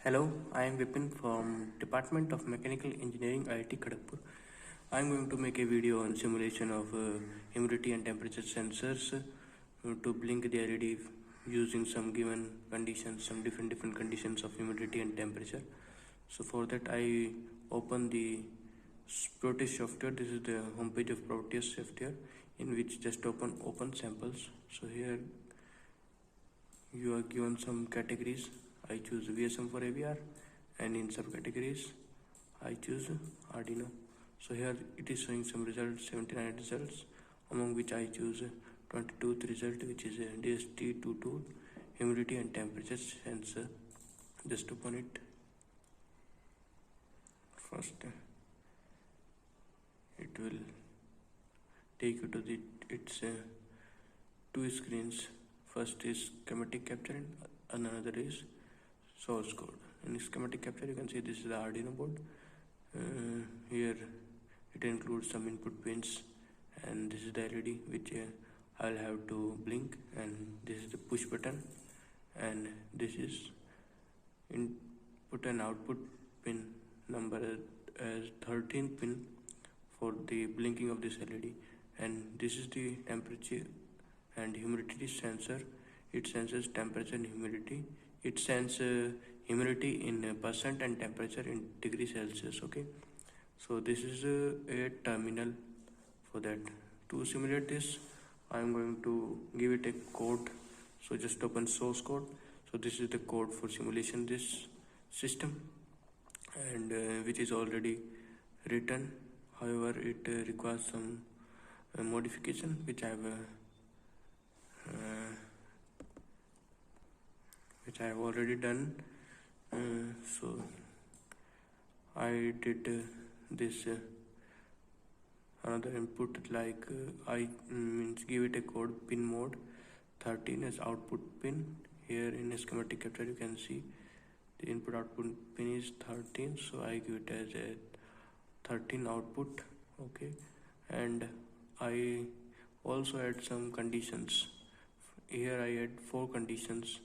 Hello, I am Vipin from Department of Mechanical Engineering, IIT Kharagpur. I am going to make a video on simulation of humidity and temperature sensors to blink the LED using some given conditions, some different conditions of humidity and temperature. So for that I open the Proteus software. This is the homepage of Proteus software, in which just open samples. So here you are given some categories. I choose VSM for AVR, and in subcategories I choose Arduino. So here it is showing some results, 79 results, among which I choose 22th result, which is DST22 humidity and temperature sensor. Just open it. First it will take you to its two screens. First is schematic capture and another is source code. In schematic capture you can see this is the Arduino board. Here it includes some input pins, and this is the LED which I'll have to blink, and this is the push button, and this is input and output pin number as 13th pin for the blinking of this LED, and this is the temperature and humidity sensor. It senses temperature and humidity. It senses humidity in percent and temperature in degree Celsius. Okay, so this is a terminal. For that, to simulate this, I am going to give it a code. So just open source code. So this is the code for simulation this system, and which is already written. However, it requires some modification which I have already done. So I did this another input, like I means give it a code pin mode 13 as output pin. Here in a schematic capture you can see the input output pin is 13, so I give it as a 13 output. Okay, and I also add some conditions. Here I add 4 conditions,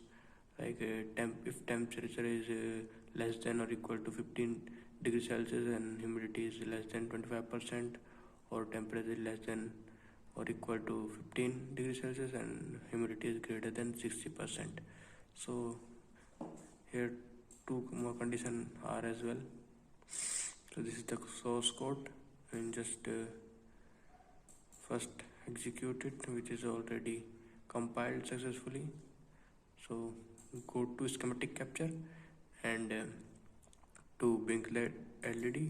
like if temperature is less than or equal to 15 degrees Celsius and humidity is less than 25%, or temperature is less than or equal to 15 degrees Celsius and humidity is greater than 60%. So here 2 more conditions are as well. So this is the source code, and just first execute it, which is already compiled successfully. So go to schematic capture, and to blink LED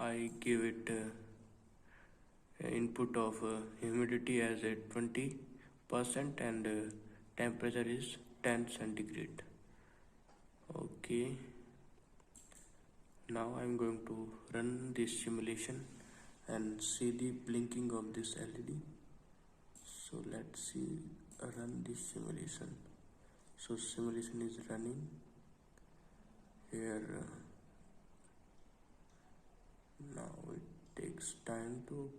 I give it input of humidity as a 20% and temperature is 10 centigrade. Okay, now I'm going to run this simulation and see the blinking of this LED. So let's see, run this simulation. So simulation is running here. Now it takes time to.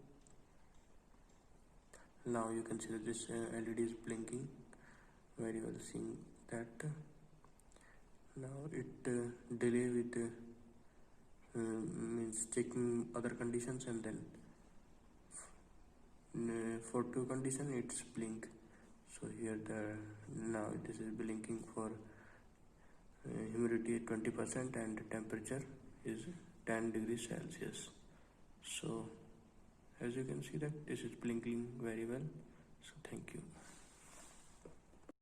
Now you can see that this LED is blinking very well. Seeing that now it delay with means checking other conditions, and then for 2 condition it's blink. So here now this is blinking for humidity 20% and temperature is 10 degrees Celsius. So as you can see that this is blinking very well. So thank you.